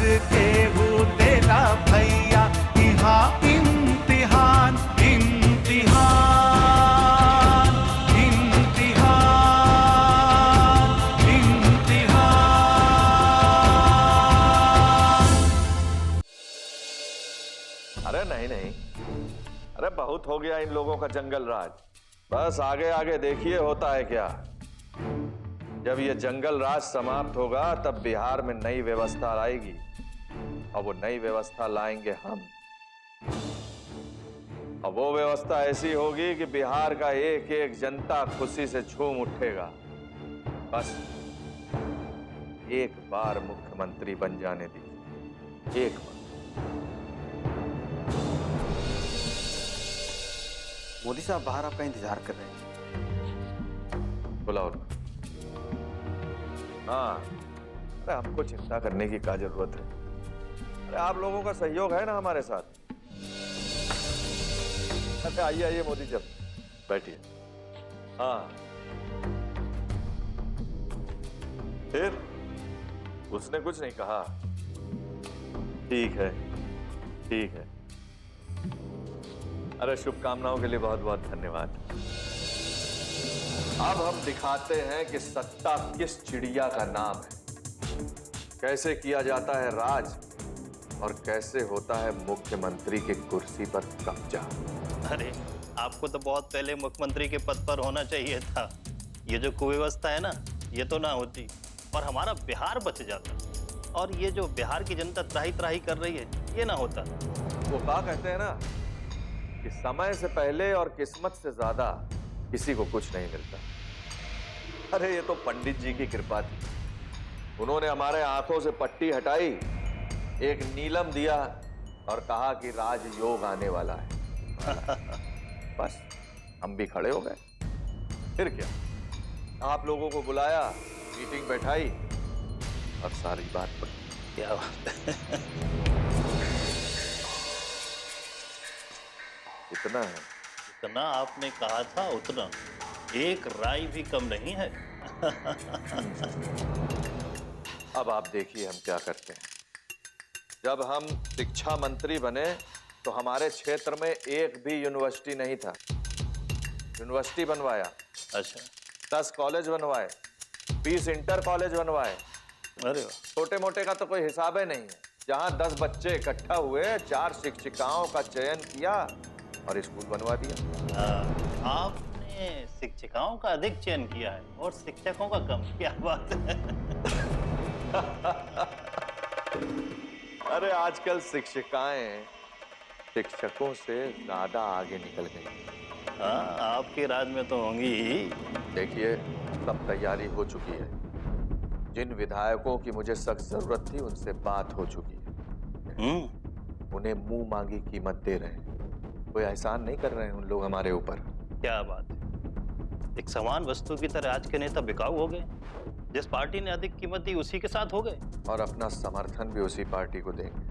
के वो तेरा भैया, यहाँ इम्तिहान इम्तिहान इम्तिहान इम्तिहान। अरे नहीं नहीं, अरे बहुत हो गया इन लोगों का जंगल राज। बस आगे आगे देखिए होता है क्या। जब ये जंगल राज समाप्त होगा तब बिहार में नई व्यवस्था आएगी, और वो नई व्यवस्था लाएंगे हम। और वो व्यवस्था ऐसी होगी कि बिहार का एक एक जनता खुशी से झूम उठेगा। बस एक बार मुख्यमंत्री बन जाने दीजिए, एक बार। मोदी साहब बाहर आपका इंतजार कर रहे हैं। बुलाओ। हाँ, अरे हमको चिंता करने की क्या जरूरत है। अरे आप लोगों का सहयोग है ना हमारे साथ। अरे आइए आइए मोदी जी, बैठिए। हाँ, फिर उसने कुछ नहीं कहा। ठीक है ठीक है। अरे शुभकामनाओं के लिए बहुत बहुत धन्यवाद। अब हम दिखाते हैं कि सत्ता किस चिड़िया का नाम है, कैसे किया जाता है राज, और कैसे होता है मुख्यमंत्री की कुर्सी पर कब्जा। अरे आपको तो बहुत पहले मुख्यमंत्री के पद पर होना चाहिए था। ये जो कुव्यवस्था है ना, ये तो ना होती और हमारा बिहार बच जाता। और ये जो बिहार की जनता त्राही त्राही कर रही है, ये ना होता। वो क्या कहते हैं ना कि समय से पहले और किस्मत से ज्यादा किसी को कुछ नहीं मिलता। अरे ये तो पंडित जी की कृपा थी। उन्होंने हमारे आंखों से पट्टी हटाई, एक नीलम दिया और कहा कि राजयोग आने वाला है। बस हम भी खड़े हो गए। फिर क्या, आप लोगों को बुलाया, मीटिंग बैठाई और सारी बात पड़ी। क्या बात है। इतना है। जितना आपने कहा था उतना, एक राय भी कम नहीं है। अब आप देखिए हम क्या करते हैं। जब हम शिक्षा मंत्री बने तो हमारे क्षेत्र में एक भी यूनिवर्सिटी नहीं था। यूनिवर्सिटी बनवाया। अच्छा। 10 कॉलेज बनवाए, 20 इंटर कॉलेज बनवाए। अरे वाह। छोटे मोटे का तो कोई हिसाब ही नहीं है। जहां 10 बच्चे इकट्ठा हुए, 4 शिक्षिकाओं का चयन किया और स्कूल बनवा दिया। आपने शिक्षिकाओं का अधिक चयन किया है और शिक्षकों का कम। क्या बात है। अरे आजकल शिक्षिकाएं शिक्षकों से ज्यादा आगे निकल गई। हाँ, आपके राज में तो होंगी ही। देखिए, सब तैयारी हो चुकी है। जिन विधायकों की मुझे सख्त जरूरत थी उनसे बात हो चुकी है। उन्हें मुंह मांगी कीमत दे रहे हैं। कोई एहसान नहीं कर रहे हैं उन लोग हमारे ऊपर। क्या बात है। एक समान वस्तु की तरह आज के नेता बिकाऊ हो गए। जिस पार्टी ने अधिक कीमत दी उसी के साथ हो गए, और अपना समर्थन भी उसी पार्टी को देंगे।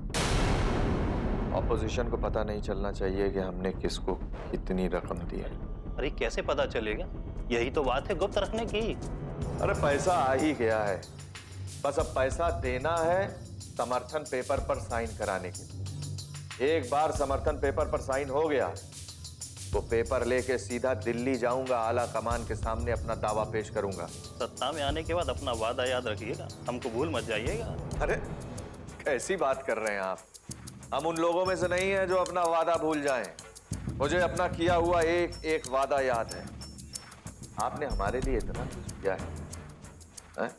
ऑपोजिशन को पता नहीं चलना चाहिए कि हमने किसको कितनी रकम दी है। अरे कैसे पता चलेगा? यही तो बात है गुप्त रखने की। अरे पैसा आ ही गया है, बस अब पैसा देना है समर्थन पेपर पर साइन कराने के लिए। एक बार समर्थन पेपर पर साइन हो गया तो पेपर लेके सीधा दिल्ली जाऊंगा, आला कमान के सामने अपना दावा पेश करूंगा। सत्ता में आने के बाद अपना वादा याद रखिएगा, हमको भूल मत जाइएगा। अरे कैसी बात कर रहे हैं आप? हम उन लोगों में से नहीं हैं जो अपना वादा भूल जाएं। मुझे अपना किया हुआ एक एक वादा याद है। आपने हमारे लिए इतना कुछ किया है,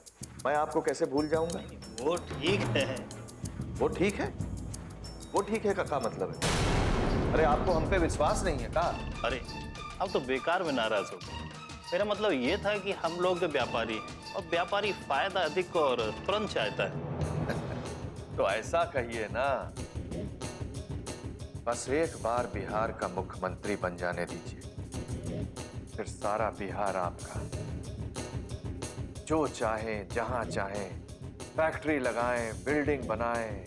मैं आपको कैसे भूल जाऊंगा? वो ठीक है। वो ठीक है? वो ठीक है का मतलब है? अरे आपको हम पे विश्वास नहीं है का? अरे अब तो बेकार में नाराज हो गए। मेरा मतलब ये था कि हम लोग व्यापारी, और व्यापारी फायदा अधिक और तुरंत चाहता है। तो ऐसा कहिए ना, बस एक बार बिहार का मुख्यमंत्री बन जाने दीजिए, फिर सारा बिहार आपका। जो चाहे जहां चाहे फैक्ट्री लगाएं, बिल्डिंग बनाएं,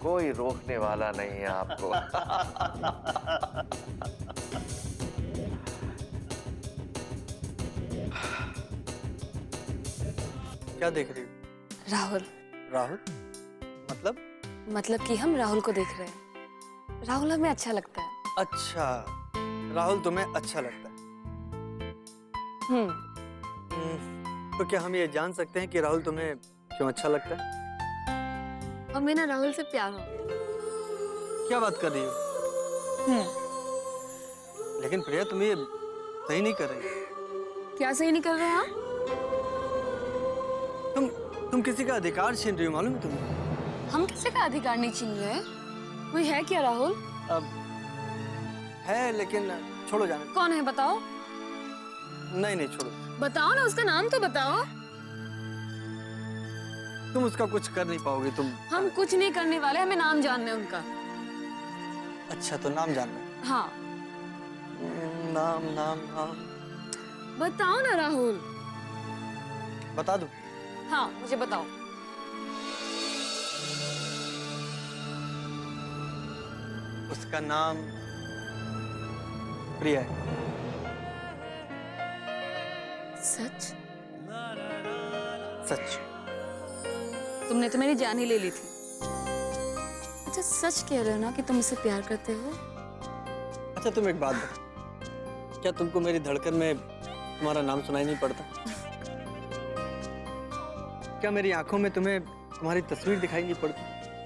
कोई रोकने वाला नहीं है आपको। क्या देख रही हो? राहुल। राहुल? मतलब कि हम राहुल को देख रहे हैं। राहुल हमें अच्छा लगता है। अच्छा, राहुल तुम्हें अच्छा लगता है। तो क्या हम ये जान सकते हैं कि राहुल तुम्हें क्यों अच्छा लगता है? हमें ना राहुल से प्यार हो। क्या बात कर रही हो? लेकिन प्रिया, तुम ये सही नहीं कर रही। क्या सही नहीं कर रहे हैं आप? तुम किसी का अधिकार छीन रही हो, मालूम है तुम्हें? हम किसी का अधिकार नहीं छीन रहे हैं। कोई है क्या राहुल? अब है, लेकिन छोड़ो जाने। कौन है बताओ? नहीं छोड़ो। बताओ ना, उसका नाम तो बताओ। तुम उसका कुछ कर नहीं पाओगे। तुम हम कुछ नहीं करने वाले, हमें नाम जानना है उनका। अच्छा, तो नाम जानना है? हाँ। नाम नाम नाम बताओ ना राहुल। बता दो। हाँ, मुझे बताओ। उसका नाम प्रिया है। सच? सच। तुमने तो मेरी जान ही ले ली थी। अच्छा, सच कह रहे हो ना कि तुम मुझसे प्यार करते हो? अच्छा, तुम एक बात बताओ, क्या तुमको मेरी धड़कन में तुम्हारा नाम सुनाई नहीं पड़ता? क्या मेरी आंखों में तुम्हें तुम्हारी तस्वीर दिखाई नहीं पड़ती?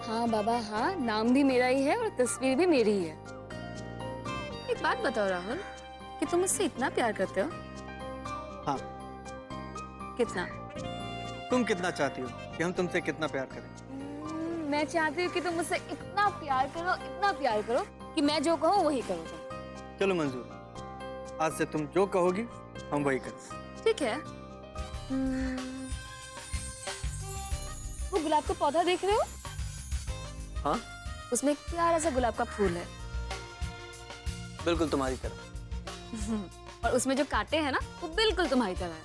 हाँ बाबा हाँ, नाम भी मेरा ही है और तस्वीर भी मेरी ही है। एक बात बताओ राहुल, कि तुम मुझसे इतना प्यार करते हो? हाँ। कितना? तुम कितना चाहती हो कि हम तुमसे कितना प्यार करें? मैं चाहती हूँ कि तुम मुझसे इतना प्यार करो कि मैं जो कहूँ वही करो तुम। चलो मंजूर, आज से तुम जो कहोगी हम वही करें। ठीक है। वो गुलाब का पौधा देख रहे हो? हाँ। उसमें एक प्यारा सा गुलाब का फूल है। बिल्कुल तुम्हारी तरह। और उसमें जो कांटे हैं ना, वो बिल्कुल तुम्हारी तरह है।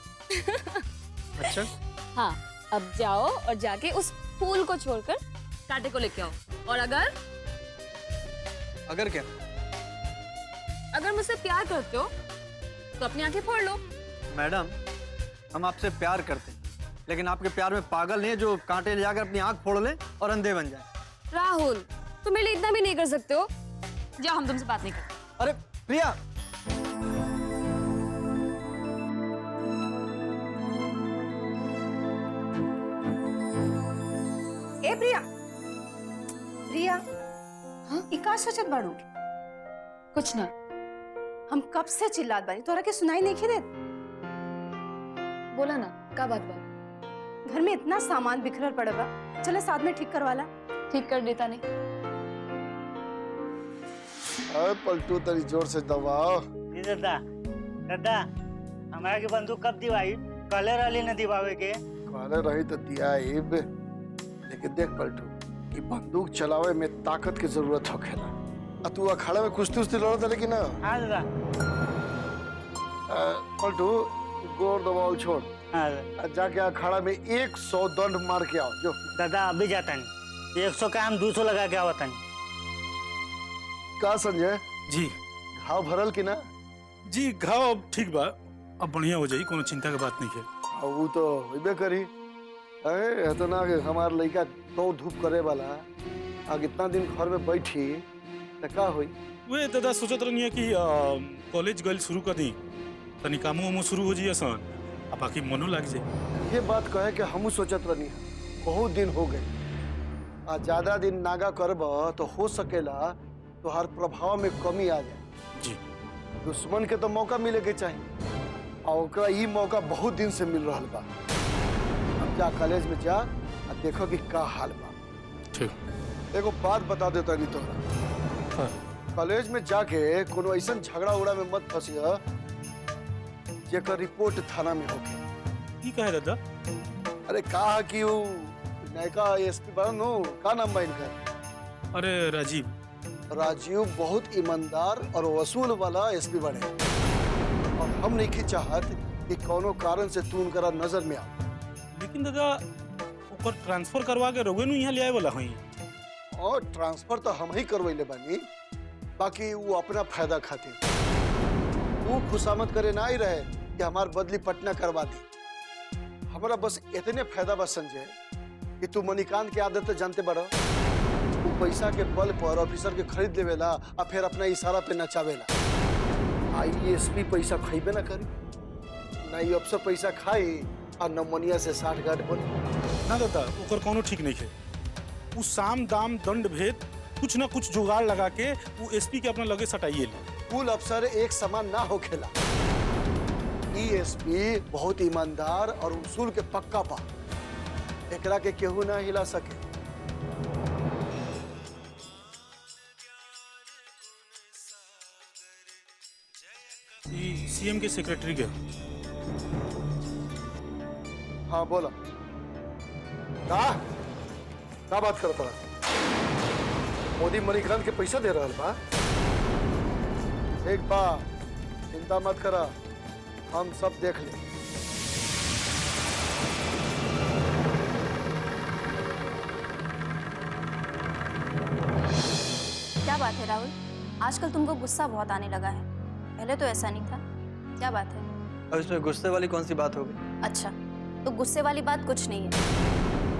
अच्छा। हाँ, अब जाओ और जाके उस फूल को छोड़कर कांटे को लेके आओ। और अगर क्या? अगर मुझसे प्यार करते हो तो अपनी आंखें फोड़ लो। मैडम, हम आपसे प्यार करते हैं, लेकिन आपके प्यार में पागल नहीं है जो कांटे ले जाकर अपनी आंख फोड़ ले और अंधे बन जाए। राहुल, तुम मेरे लिए इतना भी नहीं कर सकते हो। जाओ, हम तुमसे बात नहीं करते। अरे प्रिया! ए प्रिया, प्रिया, हाँ? ई का सोचत बाड़ू? कुछ ना। हम कब से चिल्लात बानी, तोरा के सुनाई नहीं देत? बोला ना, का बात बा? घर में इतना सामान बिखरल पड़ा बा, चलो साथ में ठीक करवाला। ठीक कर देता नहीं। अरे पलटू, तरी जोर से दबाओ। दादा दादा, हमारा के बंदूक कब दिवाई? कले रही न दिवावे के। कहले रही तो दिया इब, लेकिन देख पलटू, कि बंदूक चलावे में ताकत की जरूरत होखेला। तू अखाड़ा में कुश्ती उश्ती लड़त लेकिन ना। हाँ दादा। पलटू, गोर दबाओ छोड़। हाँ दादा। जाके अखाड़ा में 100 दंड मार के आओ जो। दादा अभी जाता नहीं, 100 का हम 200 लगा के आवता नहीं। का संजय जी? घाव भरल की ना? जी, घाव अब ठीक बा, अब बढ़िया हो जाई, कोनो चिंता के बात नहीं है। वो तो होबे करी। अरे इतना हमार लड़का दौड़ धूप करे वाला आग इतना दिन घर में बैठी तो का होई? वे दादा सोचत रहनी है कि कॉलेज गल शुरू कर दी, तनी कामो वामो शुरू हो जाइए सन, अब बाकी मनो लग जाए। ये बात कहे कि हमू सोचत रहनी बहुत दिन हो गए। ज्यादा दिन नागा करब तो हो सकेला तो हर प्रभाव में कमी आ जाए। जी। दुश्मन के तो मौका मिले के चाहिए, और ओकरा ई मौका बहुत दिन से मिल रहा बा। अब जा कॉलेज में जा और देखो कि का हाल बा। ठीक। एगो बात बता देता नहीं तोरा। हाँ। कॉलेज में जाके कोनो ऐसा झगड़ा उड़ा में मत फंसिया जेकर रिपोर्ट थाना में होके। ये कहे दादा? अरे कहा कि वो नयका एसपी बन हो, का नाम बा इनका? अरे राजीव। राजीव बहुत ईमानदार और वसूल वाला एसपी बने, और हम नहीं चाहत कि कोनो कारण से तू उनकरा नजर में आ। लेकिन दादा ऊपर ट्रांसफर करवा के रोगे नु यहाँ ले आए वाला हई। और ट्रांसफर तो हम ही करवैले बानी, बाकी वो अपना फायदा खातिर। वो खुशामद करे ना ही रहे कि हमार बदली पटना करवा दी। हमारा बस इतने फायदा बा संजय कि तू मणिकांत की आदत तो जानते बड़ा, तू पैसा के बल पर ऑफिसर के खरीद लेवेला और फिर अपना इशारा पे नचावेला। आईएसपी पैसा खाइबे ना करी, ना ये अफसर पैसा खाई और न मनिया से 60 गांठ बनी। ना दादा ओकर कोनो ठीक नहीं है। वो साम दाम दंड भेद कुछ ना कुछ जुगाड़ लगा के वो एसपी के अपना लगे सटाइए ले। कुल अफसर एक समान ना होखेला। एसपी बहुत ईमानदार और उसूल के पक्का बा, एकरा के केहू ना हिला सके। ये सीएम के सेक्रेटरी के। हाँ बोला, का बात करत रहा? मोदी मणिकांत के पैसा दे रहा बा? एक बा, चिंता मत करा, हम सब देख ले। क्या बात है राहुल, आजकल तुमको गुस्सा बहुत आने लगा है, पहले तो ऐसा नहीं था। क्या बात है? अब इसमें गुस्से वाली कौन सी बात होगी? अच्छा, तो गुस्से वाली बात कुछ नहीं है।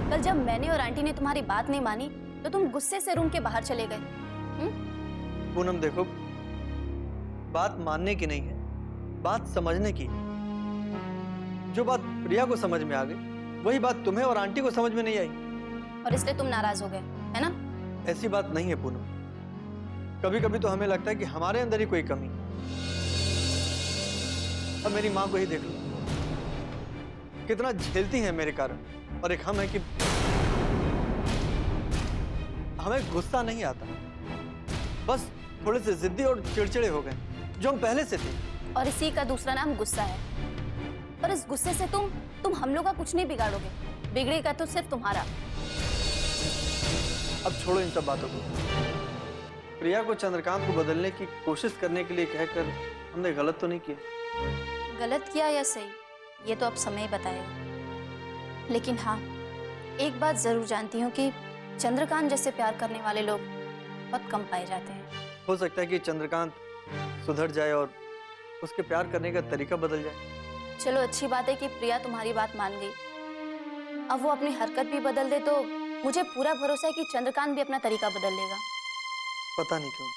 कल जब मैंने और आंटी ने तुम्हारी बात नहीं मानी तो तुम गुस्से से रूम के बाहर चले गए। पूनम देखो, बात मानने की नहीं है, बात समझने की। जो बात प्रिया को समझ में आ गई वही बात तुम्हें और आंटी को समझ में नहीं आई, और इसलिए तुम नाराज हो गए, है ना? ऐसी बात नहीं है पूनम। कभी कभी तो हमें लगता है कि हमारे अंदर ही कोई कमी। अब मेरी माँ को ही देख लो, कितना झेलती है मेरे कारण, और एक हम है कि हमें गुस्सा नहीं आता, बस थोड़े से जिद्दी और चिड़चिड़े हो गए जो हम पहले से थे। और इसी का दूसरा नाम गुस्सा है, और इस गुस्से से तुम हम लोग का कुछ नहीं बिगाड़ोगे, बिगड़ेगा तो सिर्फ तुम्हारा। अब छोड़ो इन सब बातों को। प्रिया को चंद्रकांत को बदलने की कोशिश करने के लिए कहकर हमने गलत तो नहीं किया? गलत किया या सही, ये तो अब समय ही बताएगा। लेकिन हाँ, एक बात जरूर जानती हूँ कि चंद्रकांत जैसे प्यार करने वाले लोग बहुत कम पाए जाते हैं। हो सकता है कि चंद्रकांत सुधर जाए और उसके प्यार करने का तरीका बदल जाए। चलो अच्छी बात है कि प्रिया तुम्हारी बात मान गई। अब वो अपनी हरकत भी बदल दे तो मुझे पूरा भरोसा है कि चंद्रकांत भी अपना तरीका बदल लेगा। पता नहीं क्यों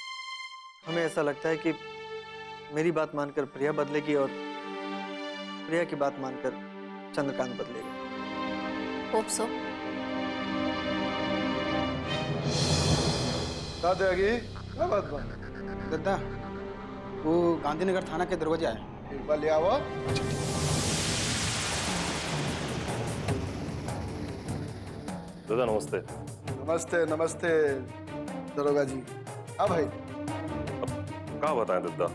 हमें ऐसा लगता है कि मेरी बात मानकर प्रिया बदलेगी और प्रिया की बात मानकर चंद्रकांत बदलेगा। Hope so. क्या बात बा? दादा, वो गांधीनगर थाना के दरवाजे आए। एक बार ले आओ। दादा नमस्ते। नमस्ते नमस्ते दरोगा जी। अब भाई क्या बताएं दादा?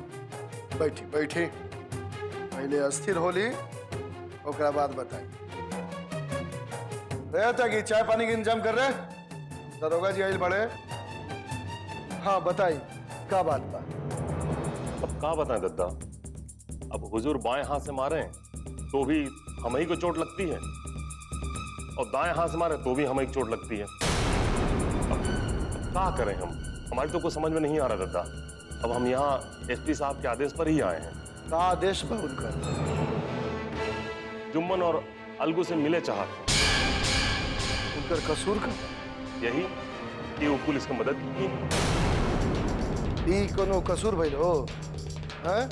बैठी बैठी, पहले अस्थिर होली, ओकरा बाद बताई। रहता कि चाय पानी के इंतजाम कर रहे? दरोगा जी आइल बड़े। हाँ बताई, क्या बात बा? अब क्या बताएं दादा? अब हुजूर बाएं हाथ से मारे तो भी हम ही को चोट लगती है, और दाएं हाथ से मारे तो भी हमें चोट लगती है। अब क्या करें हम? हमारी तो कुछ समझ में नहीं आ रहा दादा। अब हम यहाँ एसपी साहब के आदेश पर ही आए हैं। का आदेश बा उनका? जुम्मन और अलगू से मिले चाहते हैं। उनकर कसूर का? यही कि वो पुलिस की मदद की। ई कोनो कसूर भइल हो? हैं?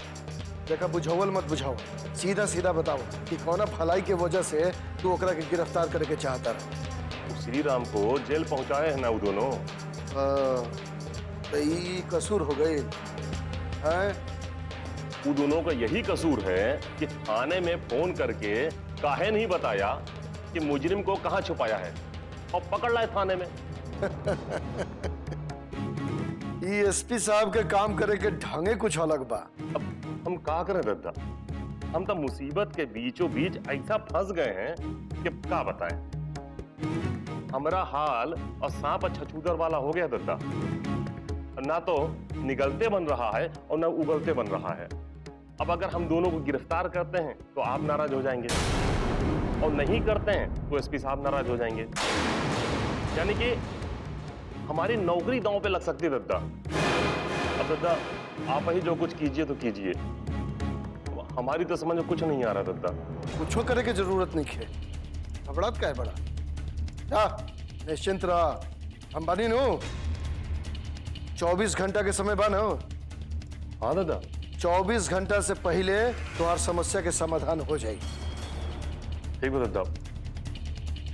देखा, बुझावल मत बुझाओ, सीधा सीधा बताओ कि कौन भलाई के वजह से तू ओकरा के गिरफ्तार करे के चाहता रहा? श्री राम को जेल पहुंचाए हैं ना वो दोनों। तो ई कसूर हो गई हैं? वो दोनों का यही कसूर है कि थाने में फोन करके काहे नहीं बताया कि मुजरिम को कहां छुपाया है, और पकड़ लाए थाने में। एसपी साहब के काम करे के ढंगे कुछ अलग बा। अब हम क्या करें दादा? हम तो मुसीबत के बीचों बीच ऐसा फंस गए हैं कि क्या बताएं। हमारा हाल और सांप छछूदर वाला हो गया दादा। ना तो निगलते बन रहा है और ना उगलते बन रहा है। अब अगर हम दोनों को गिरफ्तार करते हैं तो आप नाराज हो जाएंगे, और नहीं करते हैं तो एसपी साहब नाराज हो जाएंगे। यानी कि हमारी नौकरी दांव पे लग सकती है दादा। अब दादा आप ही जो कुछ कीजिए तो कीजिए, हमारी तो समझ में कुछ नहीं आ रहा दादा। कुछ करे की जरूरत नहीं है, घबरात का है बड़ा। जा निश्चिंत रहा, हम बनी नु 24 घंटा के समय बनो। हाँ दादा, 24 घंटा से पहले तुम्हार समस्या के समाधान हो जाएगी। ठीक है दादा,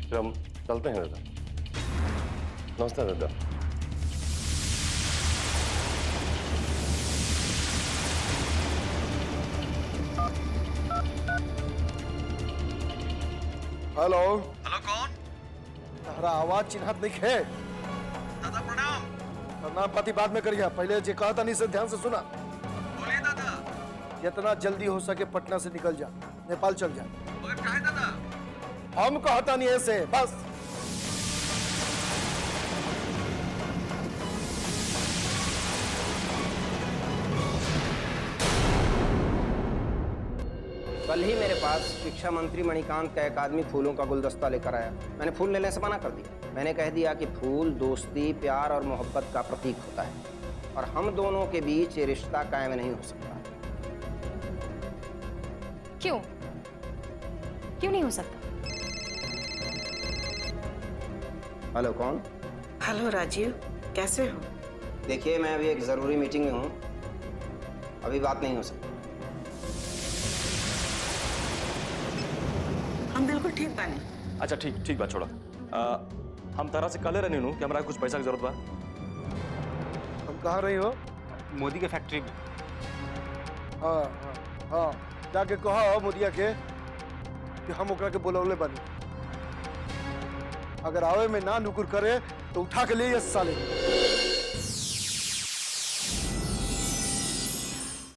फिर हम चलते हैं दादा। नमस्ते दादा। हेलो हेलो, कौन? तुम्हारा आवाज चिन्हत नहीं है। दादा प्रणाम। प्रणाम पाती बाद में करिए, पहले जो कहा था नहीं से ध्यान से सुना। बोलिए दादा। जितना जल्दी हो सके पटना से निकल जा, नेपाल चल जा। मगर काहे दादा? हम कहता नहीं ऐसे, बस। कल ही मेरे पास शिक्षा मंत्री मणिकांत का एक आदमी फूलों का गुलदस्ता लेकर आया। मैंने फूल लेने से मना कर दिया। मैंने कह दिया कि फूल दोस्ती, प्यार और मोहब्बत का प्रतीक होता है और हम दोनों के बीच ये रिश्ता कायम नहीं हो सकता। क्यों? क्यों नहीं हो सकता? हेलो, कौन? हेलो राजीव, कैसे हो? देखिए, मैं अभी एक जरूरी मीटिंग में हूँ, अभी बात नहीं हो सकती। हम बिल्कुल ठीक बानी। अच्छा ठीक बात छोड़ा। हम तारा से कले रहनी कि हमारा कुछ पैसा की जरूरत बा। हम कहाँ रही हो? मोदी के फैक्ट्री में। हाँ हाँ हाँ, जाके कहो मोदिया के कि हम ओकरा के बुलौले बनी। अगर आवे में ना नुकुर करे तो उठा के ले ये साले।